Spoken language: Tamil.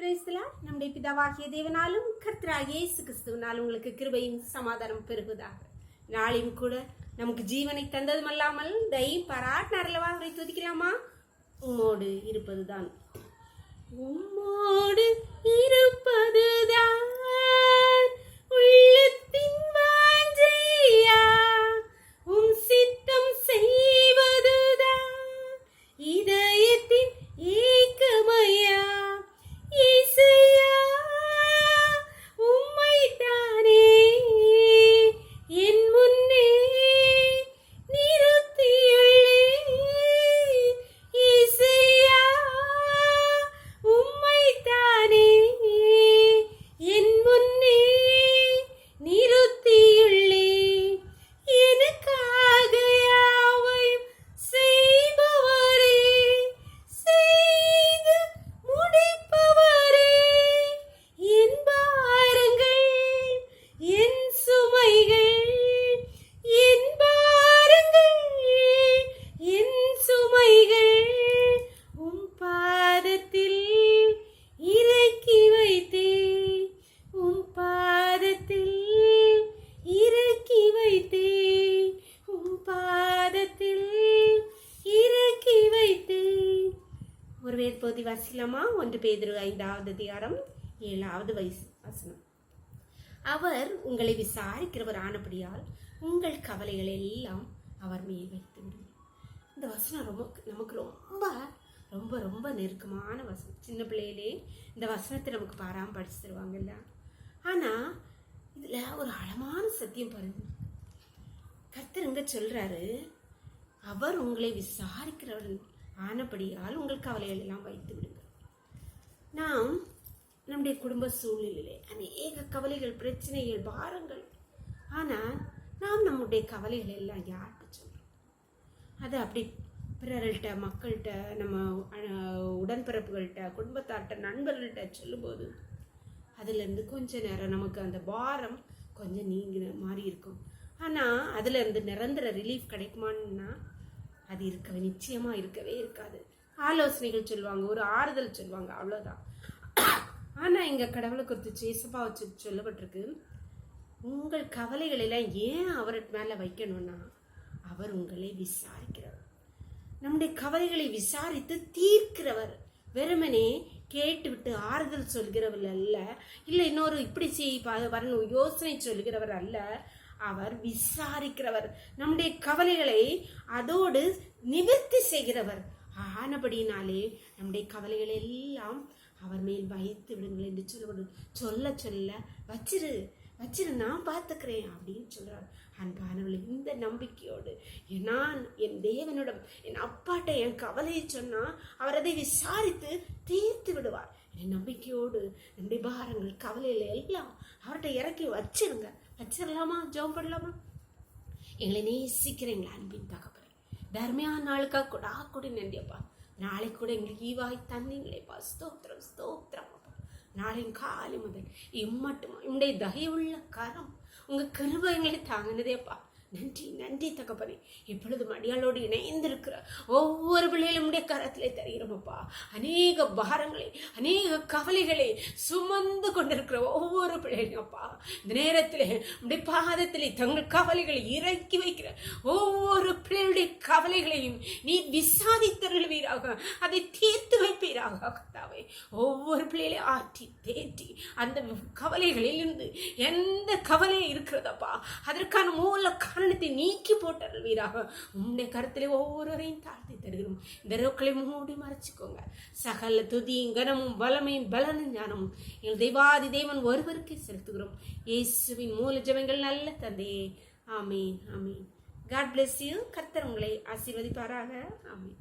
நம்முடைய பிதாவாகிய தேவனாலும் கர்த்தராகிய இயேசு கிறிஸ்துவினால் உங்களுக்கு கிருபையும் சமாதானம் பெருகுவதாக. நாளையும் கூட நமக்கு ஜீவனை தந்ததும் அல்லாமல் தயவு பாராட்டினார்லவா அவரை துதிக்கலாமா? உம்மோடு இருப்பதுதான், உம்மோடு இருப்பதுதான் உள்ளத்தின் வாஞ்சையா, உம் சித்தம் செய்வதுதான் இதயத்தின் ஏக்கமையா. இசையா உம்மைத்தானே என் முன்னே நிறுத்தியுள்ளேன். இசையா உம்மைத்தானே என் முன்னே நிறுத்தியுள்ளேன். எனக்காக யாவையும் செய்பவரே, செய்து முடிப்பவரே, என் பாரங்கள் என் சுமைகள், என் பாரங்கள் என் சுமைகள் உம் பாதத்தில் இறக்கி வைத்தேன். உம் பாதத்தில் இறக்கி வைத்தேன். உம் பாதத்தில் இறக்கி வைத்தேன். ஒரு வேற்போதி வாசிக்கலாமா? 1 பேதுரு 5வது அதிகாரம் 7வது வசனம். அவர் உங்களை விசாரிக்கிறவர் ஆனபடியால் உங்கள் கவலைகள் எல்லாம் அவர் மேல் வைத்து விடும். இந்த வசனம் நமக்கு ரொம்ப ரொம்ப ரொம்ப நெருக்கமான வசனம். சின்ன பிள்ளையிலே இந்த வசனத்தை நமக்கு பாராம படிச்சு தருவாங்கல்ல. ஆனா இதுல ஒரு ஆழமான சத்தியம் பாருங்க. கர்த்தர் இங்க சொல்றாரு, அவர் உங்களை விசாரிக்கிறவர் ஆனபடியால் உங்கள் கவலைகள் எல்லாம் வைத்து விடுங்க. நாம் நம்முடைய குடும்ப சூழ்நிலையிலே அநேக கவலைகள், பிரச்சனைகள், பாரங்கள். ஆனால் நாம் நம்முடைய கவலைகள் எல்லாம் யாருக்கு சொல்றோம்? அதை அப்படி பிறர்கள்ட்ட, மக்கள்கிட்ட, நம்ம உடன்பிறப்புகள்கிட்ட, குடும்பத்தார்கிட்ட, நண்பர்கள்ட்ட சொல்லும்போது அதுலேருந்து கொஞ்ச நேரம் நமக்கு அந்த பாரம் கொஞ்சம் நீங்கின மாதிரி இருக்கும். ஆனால் அதுலேருந்து நிரந்தர ரிலீஃப் கிடைக்குமான்னா அது நிச்சயமாக இருக்கவே இருக்காது. ஆலோசனைகள் சொல்லுவாங்க, ஒரு ஆறுதல் சொல்லுவாங்க, அவ்வளோதான். ஆனால் இங்கே கடவுளை குறித்து ஏசப்பா வச்சு சொல்லப்பட்டிருக்கு, உங்கள் கவலைகள் எல்லாம் ஏன் அவர் மேலே வைக்கணும்னா அவர் உங்களை விசாரிக்கிறவர். நம்முடைய கவலைகளை விசாரித்து தீர்க்கிறவர். வெறுமனே கேட்டு விட்டு ஆறுதல் சொல்கிறவர் அல்ல, இல்லை இன்னொரு இப்படி வரணும் யோசனை சொல்கிறவர் அல்ல. அவர் விசாரிக்கிறவர். நம்முடைய கவலைகளை அதோடு நிவர்த்தி செய்கிறவர் ஆனபடினாலே நம்முடைய கவலைகள் எல்லாம் அவர் மேல் வைத்து விடுங்கள் என்று சொல்ல சொல்ல வச்சிரு நான் பார்த்துக்கிறேன் அப்படின்னு சொல்றார். அன்பானவர்களே, இந்த நம்பிக்கையோடு நான் என் தேவனிடம், என் அப்பாட்ட என் கவலையை சொன்னா அவர் அதை விசாரித்து தீர்த்து விடுவார். என் நம்பிக்கையோடு நம்முடைய பாரங்கள், கவலையில எல்லாம் அவர்கிட்ட இறக்கி வச்சிடலாமா? ஜெபம் பண்ணலாமா? எங்களை நேசிக்கிறேங்களா அன்பின் தகப்பனே, தர்மையான நாளுக்காக கூட நன்றியப்பா. நாளைக்கு கூட எங்களுக்கு ஈவாய் தந்தீங்களேப்பா. ஸ்தோத்திரம் ஸ்தோத்திரம் அப்பா. நாளையும் காலை முதல் இம்மட்டுமா உங்களுடைய தயவுள்ள கரம், உங்க கிருபை எங்களை தாங்கினதேப்பா. நன்றி நன்றி தகப்பனே. இப்பொழுது மடியாளோடு இணைந்திருக்கிற ஒவ்வொரு பிள்ளைகளும் உடைய கரத்திலே தருகிறோமப்பா. அநேக பாரங்களை, அநேக கவலைகளை சுமந்து கொண்டிருக்கிற ஒவ்வொரு பிள்ளைகளும் அப்பா, இந்த நேரத்திலே உடைய பாதத்திலே தங்கள் கவலைகளை இறக்கி வைக்கிற ஒவ்வொரு பிள்ளைகளுடைய கவலைகளையும் நீ விசாரித்தருள்வீராக, அதை தீர்த்து வைப்பீராக கர்த்தாவே. ஒவ்வொரு பிள்ளைகளையும் ஆற்றி தேற்றி அந்த கவலைகளில் இருந்து எந்த கவலை இருக்கிறதப்பா அதற்கான மூல காரணத்தை நீக்கி போட்டார்கள் வீராக. உன்னுடைய கருத்திலே ஒவ்வொருவரையும் தாழ்த்தி தருகிறோம். இந்த ரோக்களை மூடி மறைச்சிக்கோங்க. சகல துதியும் கனமும் பலமையும் பலனும் ஞானமும் எங்கள் தெய்வாதி தேவன் ஒருவருக்கே செலுத்துகிறோம். இயேசுவின் மூல ஜெபங்கள் நல்ல தந்தையே. ஆமீன் ஆமீன். God bless you. கர்த்தர் உங்களை ஆசீர்வதிப்பாராக. ஆமீன்.